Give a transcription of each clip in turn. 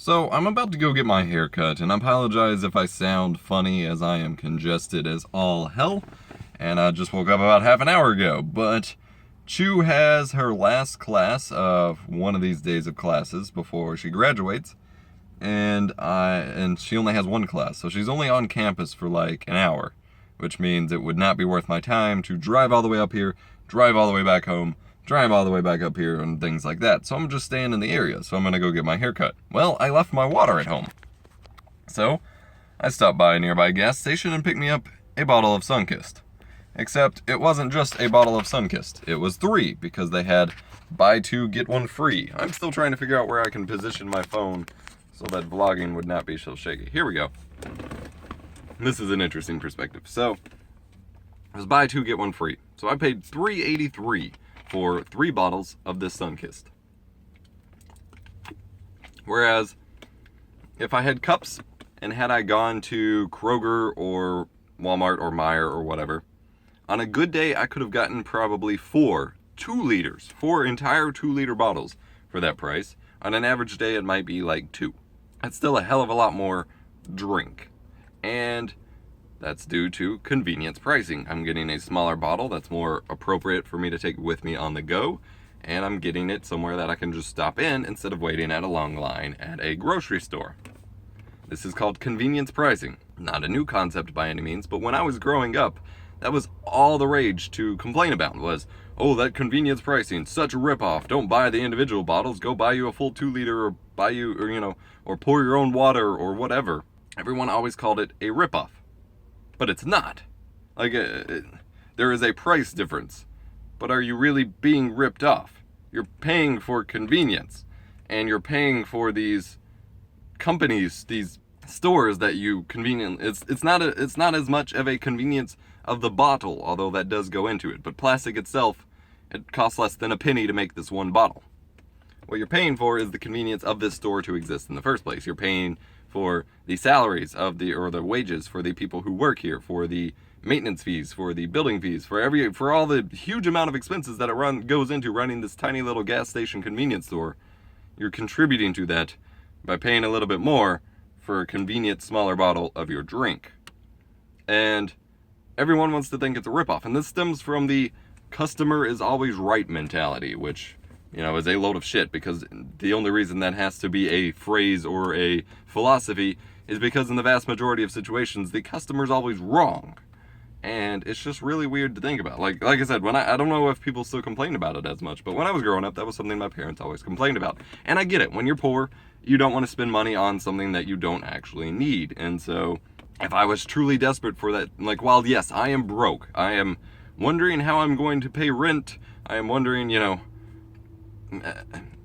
So, I'm about to go get my hair cut, and I apologize if I sound funny as I am congested as all hell. And I just woke up about half an hour ago. But Chu has her last class of one of these days of classes before she graduates. And she only has one class, so she's only on campus for like an hour, which means it would not be worth my time to drive all the way up here, drive all the way back home, drive all the way back up here, and things like that. So I'm just staying in the area, so I'm gonna go get my hair cut. Well, I left my water at home. So I stopped by a nearby gas station and picked me up a bottle of Sunkist. Except it wasn't just a bottle of Sunkist, it was 3, because they had buy 2, get 1 free. I'm still trying to figure out where I can position my phone so that vlogging would not be so shaky. Here we go. This is an interesting perspective. So, it was buy 2, get 1 free. So I paid $3.83 for 3 bottles of this Sunkist. Whereas, if I had cups, and had I gone to Kroger or Walmart or Meijer or whatever, on a good day I could have gotten probably 4 2-liters, 4 entire 2-liter bottles for that price. On an average day it might be like 2. That's still a hell of a lot more drink. And that's due to convenience pricing. I'm getting a smaller bottle that's more appropriate for me to take with me on the go, and I'm getting it somewhere that I can just stop in instead of waiting at a long line at a grocery store. This is called convenience pricing. Not a new concept by any means, but when I was growing up, that was all the rage to complain about was, oh, that convenience pricing, such a ripoff. Don't buy the individual bottles, go buy you a full 2-liter or buy you, or pour your own water or whatever. Everyone always called it a ripoff. But it's not. Like, there is a price difference. But are you really being ripped off? You're paying for convenience. And you're paying for these companies, these stores that you conveniently... It's not as much of a convenience of the bottle, although that does go into it. But plastic itself, it costs less than a penny to make this one bottle. What you're paying for is the convenience of this store to exist in the first place. You're paying for the salaries of the wages for the people who work here, for the maintenance fees, for the building fees, for all the huge amount of expenses that goes into running this tiny little gas station convenience store. You're contributing to that by paying a little bit more for a convenient smaller bottle of your drink. And everyone wants to think it's a ripoff, and this stems from the customer is always right mentality, which is a load of shit, because the only reason that has to be a phrase or a philosophy is because in the vast majority of situations, the customer's always wrong. And it's just really weird to think about. Like I said, I don't know if people still complain about it as much, but when I was growing up, that was something my parents always complained about. And I get it. When you're poor, you don't want to spend money on something that you don't actually need. And so, if I was truly desperate for that, like, while yes, I am broke, I am wondering how I'm going to pay rent, I am wondering,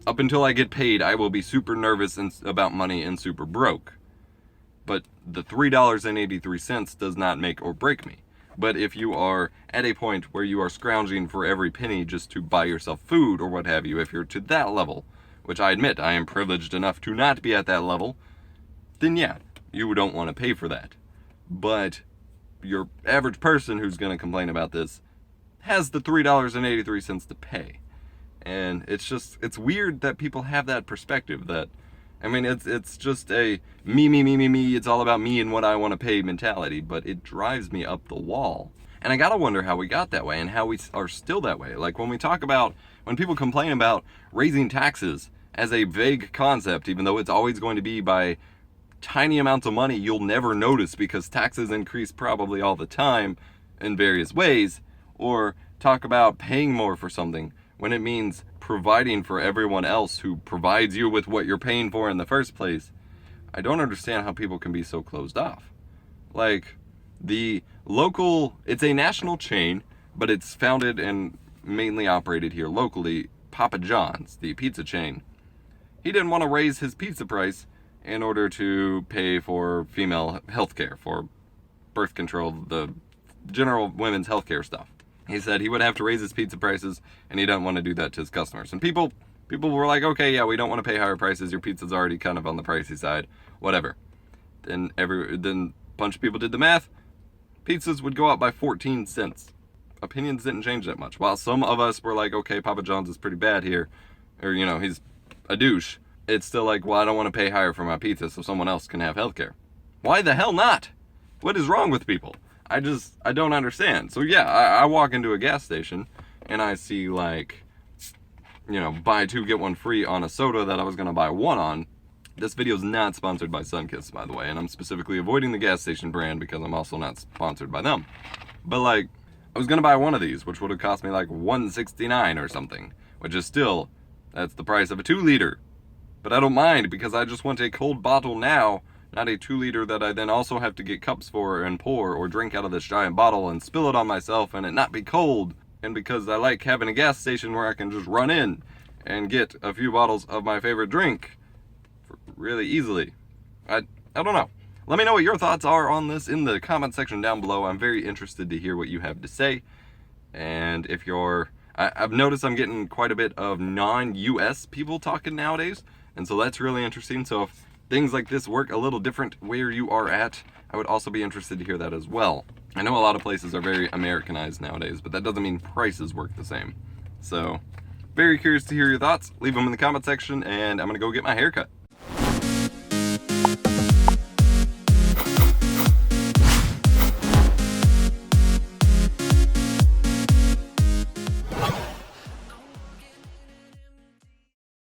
up until I get paid, I will be super nervous about money and super broke. But the $3.83 does not make or break me. But if you are at a point where you are scrounging for every penny just to buy yourself food or what have you, if you're to that level, which I admit I am privileged enough to not be at that level, then yeah, you don't want to pay for that. But your average person who's going to complain about this has the $3.83 to pay. And it's weird that people have that perspective that, it's just a me, it's all about me and what I want to pay mentality, but it drives me up the wall. And I gotta wonder how we got that way and how we are still that way. Like when people complain about raising taxes as a vague concept, even though it's always going to be by tiny amounts of money you'll never notice because taxes increase probably all the time in various ways, or talk about paying more for something when it means providing for everyone else who provides you with what you're paying for in the first place. I don't understand how people can be so closed off. Like, it's a national chain, but it's founded and mainly operated here locally, Papa John's, the pizza chain. He didn't want to raise his pizza price in order to pay for female health care, for birth control, the general women's health care stuff. He said he would have to raise his pizza prices, and he doesn't want to do that to his customers. And people were like, okay, yeah, we don't want to pay higher prices. Your pizza's already kind of on the pricey side, whatever. Then a bunch of people did the math. Pizzas would go up by 14 cents. Opinions didn't change that much. While some of us were like, okay, Papa John's is pretty bad here, or he's a douche. it's still like, well, I don't want to pay higher for my pizza so someone else can have healthcare. Why the hell not? What is wrong with people? I don't understand. So yeah, I walk into a gas station and I see like, you know, buy two, get one free on a soda that I was going to buy one on. This video is not sponsored by Sunkist, by the way, and I'm specifically avoiding the gas station brand because I'm also not sponsored by them. But like, I was going to buy one of these, which would have cost me like $1.69 or something, which is still, that's the price of a 2-liter. But I don't mind because I just want a cold bottle now, not a 2-liter that I then also have to get cups for and pour or drink out of this giant bottle and spill it on myself and it not be cold. And because I like having a gas station where I can just run in and get a few bottles of my favorite drink really easily. I don't know. Let me know what your thoughts are on this in the comment section down below. I'm very interested to hear what you have to say. And if you're... I've noticed I'm getting quite a bit of non-US people talking nowadays. And so that's really interesting. So if things like this work a little different where you are at, I would also be interested to hear that as well. I know a lot of places are very Americanized nowadays, but that doesn't mean prices work the same. So, very curious to hear your thoughts. Leave them in the comment section, and I'm going to go get my hair cut.